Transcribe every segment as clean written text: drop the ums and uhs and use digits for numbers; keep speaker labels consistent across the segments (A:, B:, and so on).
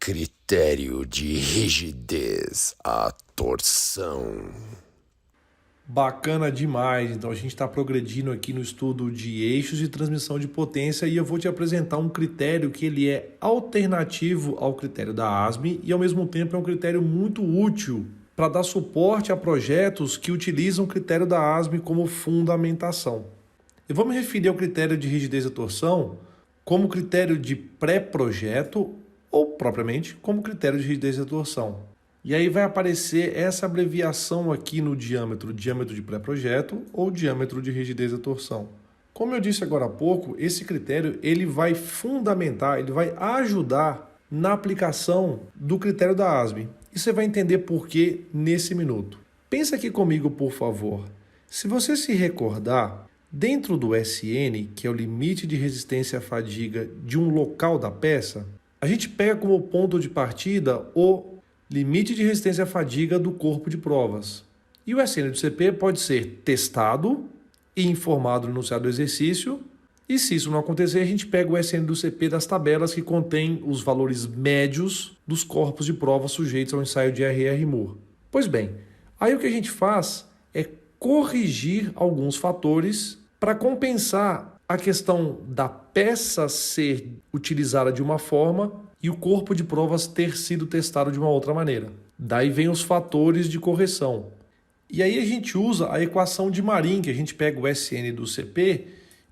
A: Critério de rigidez, a torção.
B: Bacana demais, então a gente está progredindo aqui no estudo de eixos de transmissão de potência e eu vou te apresentar um critério que ele é alternativo ao critério da ASME e ao mesmo tempo é um critério muito útil para dar suporte a projetos que utilizam o critério da ASME como fundamentação. Eu vou me referir ao critério de rigidez e torção como critério de pré-projeto ou propriamente como critério de rigidez e torção. E aí vai aparecer essa abreviação aqui no diâmetro de pré-projeto ou diâmetro de rigidez e torção. Como eu disse agora há pouco, esse critério ele vai fundamentar, ele vai ajudar na aplicação do critério da ASME. E você vai entender por quê nesse minuto. Pensa aqui comigo, por favor. Se você se recordar, dentro do SN, que é o limite de resistência à fadiga de um local da peça, a gente pega como ponto de partida o limite de resistência à fadiga do corpo de provas. E o SN do CP pode ser testado e informado no enunciado do exercício. E se isso não acontecer, a gente pega o SN do CP das tabelas que contém os valores médios dos corpos de prova sujeitos ao ensaio de R.R. Moore. Pois bem, aí o que a gente faz é corrigir alguns fatores para compensar a questão da peça ser utilizada de uma forma e o corpo de provas ter sido testado de uma outra maneira. Daí vem os fatores de correção. E aí a gente usa a equação de Marin, que a gente pega o SN do CP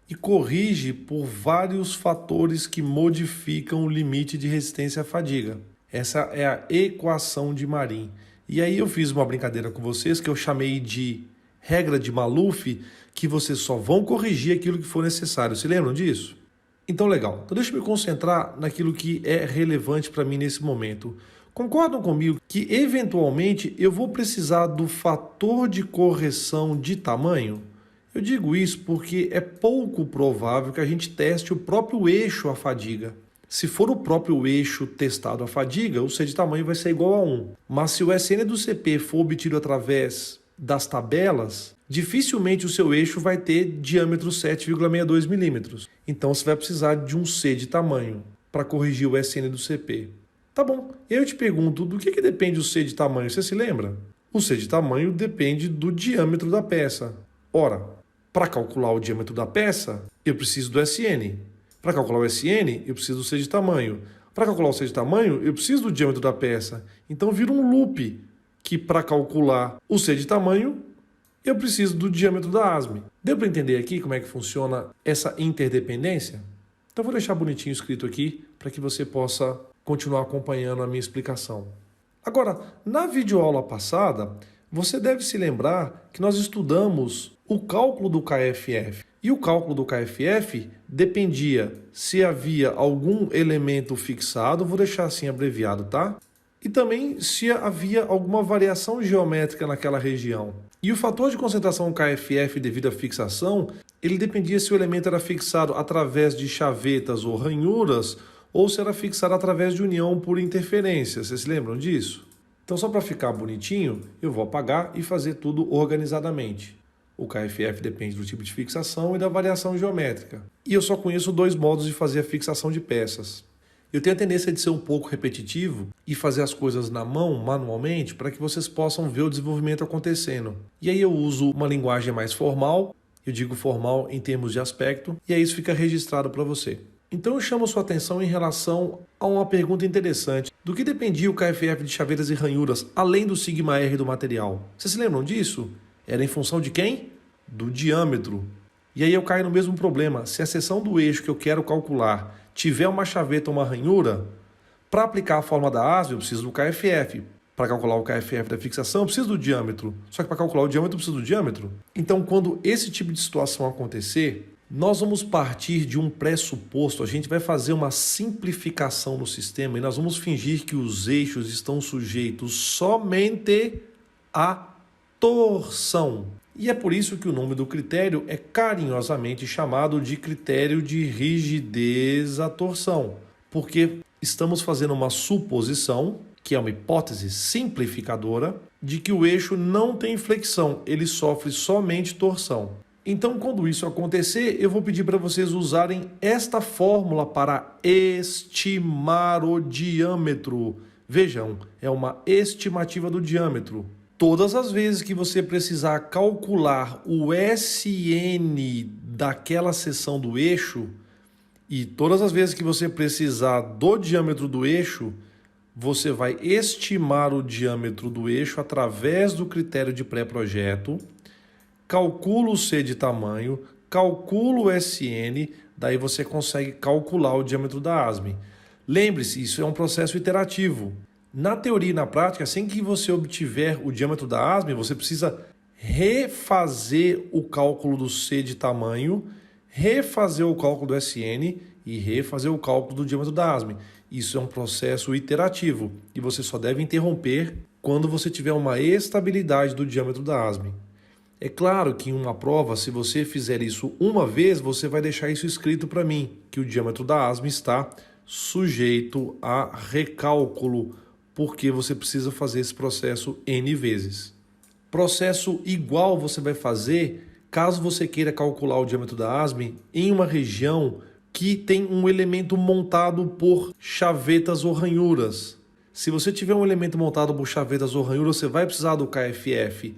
B: e corrige por vários fatores que modificam o limite de resistência à fadiga. Essa é a equação de Marin. E aí eu fiz uma brincadeira com vocês que eu chamei de regra de Maluf, que vocês só vão corrigir aquilo que for necessário. Se lembram disso? Então, legal. Então, deixa eu me concentrar naquilo que é relevante para mim nesse momento. Concordam comigo que, eventualmente, eu vou precisar do fator de correção de tamanho? Eu digo isso porque é pouco provável que a gente teste o próprio eixo à fadiga. Se for o próprio eixo testado à fadiga, o C de tamanho vai ser igual a 1. Mas se o SN do CP for obtido através das tabelas, dificilmente o seu eixo vai ter diâmetro 7,62 milímetros. Então você vai precisar de um C de tamanho para corrigir o SN do CP. Tá bom, eu te pergunto, do que depende o C de tamanho? Você se lembra? O C de tamanho depende do diâmetro da peça. Ora, para calcular o diâmetro da peça, eu preciso do SN. Para calcular o SN, eu preciso do C de tamanho. Para calcular o C de tamanho, eu preciso do diâmetro da peça. Então vira um loop, que para calcular o C de tamanho, eu preciso do diâmetro da ASME. Deu para entender aqui como é que funciona essa interdependência? Então vou deixar bonitinho escrito aqui para que você possa continuar acompanhando a minha explicação. Agora, na videoaula passada, você deve se lembrar que nós estudamos o cálculo do KFF. E o cálculo do KFF dependia se havia algum elemento fixado, vou deixar assim abreviado, tá? E também se havia alguma variação geométrica naquela região. E o fator de concentração KFF devido à fixação, ele dependia se o elemento era fixado através de chavetas ou ranhuras ou se era fixado através de união por interferência. Vocês se lembram disso? Então, só para ficar bonitinho, eu vou apagar e fazer tudo organizadamente. O KFF depende do tipo de fixação e da variação geométrica. E eu só conheço dois modos de fazer a fixação de peças. Eu tenho a tendência de ser um pouco repetitivo e fazer as coisas na mão, manualmente, para que vocês possam ver o desenvolvimento acontecendo. E aí eu uso uma linguagem mais formal, eu digo formal em termos de aspecto, e aí isso fica registrado para você. Então eu chamo sua atenção em relação a uma pergunta interessante. Do que dependia o KFF de chavetas e ranhuras, além do sigma R do material? Vocês se lembram disso? Era em função de quem? Do diâmetro. E aí eu caio no mesmo problema. Se a seção do eixo que eu quero calcular tiver uma chaveta ou uma ranhura, para aplicar a fórmula da ASME eu preciso do KFF. Para calcular o KFF da fixação eu preciso do diâmetro. Só que para calcular o diâmetro eu preciso do diâmetro. Então, quando esse tipo de situação acontecer, nós vamos partir de um pressuposto, a gente vai fazer uma simplificação no sistema e nós vamos fingir que os eixos estão sujeitos somente à torção. E é por isso que o nome do critério é carinhosamente chamado de critério de rigidez à torção, porque estamos fazendo uma suposição, que é uma hipótese simplificadora, de que o eixo não tem flexão, ele sofre somente torção. Então, quando isso acontecer, eu vou pedir para vocês usarem esta fórmula para estimar o diâmetro. Vejam, é uma estimativa do diâmetro. Todas as vezes que você precisar calcular o SN daquela seção do eixo, e todas as vezes que você precisar do diâmetro do eixo, você vai estimar o diâmetro do eixo através do critério de pré-projeto, calcula o C de tamanho, calcula o SN, daí você consegue calcular o diâmetro da ASME. Lembre-se, isso é um processo iterativo. Na teoria e na prática, assim que você obtiver o diâmetro da ASME, você precisa refazer o cálculo do C de tamanho, refazer o cálculo do SN e refazer o cálculo do diâmetro da ASME. Isso é um processo iterativo e você só deve interromper quando você tiver uma estabilidade do diâmetro da ASME. É claro que em uma prova, se você fizer isso uma vez, você vai deixar isso escrito para mim, que o diâmetro da ASME está sujeito a recálculo, porque você precisa fazer esse processo N vezes. Processo igual você vai fazer caso você queira calcular o diâmetro da ASME em uma região que tem um elemento montado por chavetas ou ranhuras. Se você tiver um elemento montado por chavetas ou ranhuras, você vai precisar do KFF.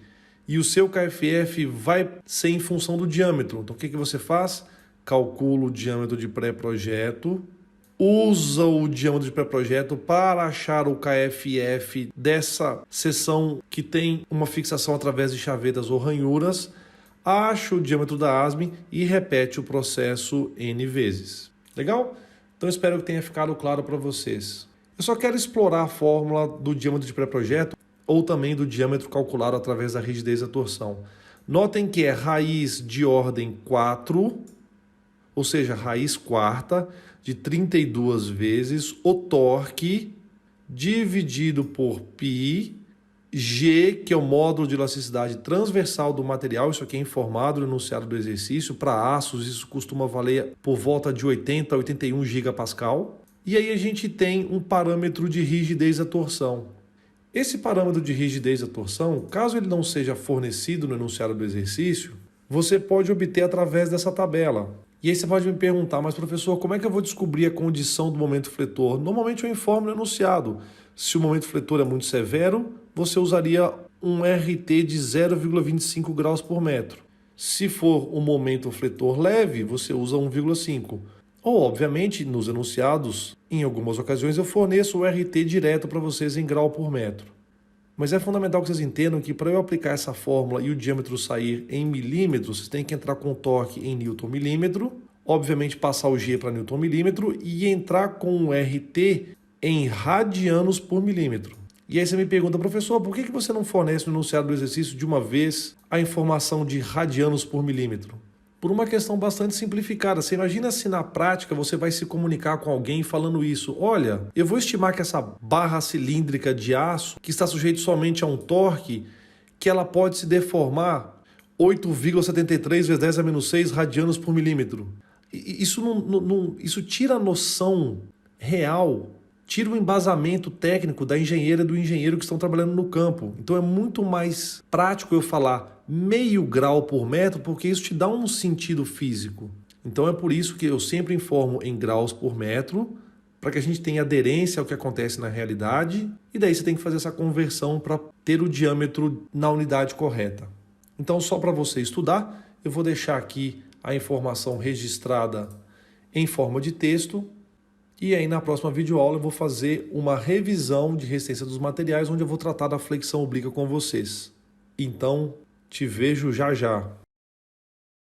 B: E o seu KFF vai ser em função do diâmetro. Então o que você faz? Calcula o diâmetro de pré-projeto, usa o diâmetro de pré-projeto para achar o KFF dessa seção que tem uma fixação através de chavetas ou ranhuras, acha o diâmetro da ASME e repete o processo N vezes. Legal? Então espero que tenha ficado claro para vocês. Eu só quero explorar a fórmula do diâmetro de pré-projeto ou também do diâmetro calculado através da rigidez da torção. Notem que é raiz de ordem 4, ou seja, raiz quarta, de 32 vezes o torque dividido por π, G, que é o módulo de elasticidade transversal do material, isso aqui é informado no enunciado do exercício. Para aços, isso costuma valer por volta de 80 a 81 gigapascal. E aí a gente tem um parâmetro de rigidez da torção. Esse parâmetro de rigidez da torção, caso ele não seja fornecido no enunciado do exercício, você pode obter através dessa tabela. E aí você pode me perguntar, mas professor, como é que eu vou descobrir a condição do momento fletor? Normalmente eu informo no enunciado. Se o momento fletor é muito severo, você usaria um RT de 0,25 graus por metro. Se for um momento fletor leve, você usa 1,5. Ou, obviamente, nos enunciados, em algumas ocasiões eu forneço o RT direto para vocês em grau por metro. Mas é fundamental que vocês entendam que para eu aplicar essa fórmula e o diâmetro sair em milímetros, vocês têm que entrar com o torque em newton milímetro, obviamente passar o G para newton milímetro e entrar com o RT em radianos por milímetro. E aí você me pergunta, professor, por que você não fornece no enunciado do exercício de uma vez a informação de radianos por milímetro? Por uma questão bastante simplificada. Você imagina se na prática você vai se comunicar com alguém falando isso. Olha, eu vou estimar que essa barra cilíndrica de aço, que está sujeito somente a um torque, que ela pode se deformar 8,73 vezes 10 a menos 6 radianos por milímetro. Isso tira a noção real, tira o embasamento técnico da engenheira e do engenheiro que estão trabalhando no campo. Então é muito mais prático eu falar meio grau por metro, porque isso te dá um sentido físico. Então é por isso que eu sempre informo em graus por metro, para que a gente tenha aderência ao que acontece na realidade, e daí você tem que fazer essa conversão para ter o diâmetro na unidade correta. Então só para você estudar, eu vou deixar aqui a informação registrada em forma de texto, e aí na próxima videoaula eu vou fazer uma revisão de resistência dos materiais, onde eu vou tratar da flexão oblíqua com vocês. Então, te vejo já já.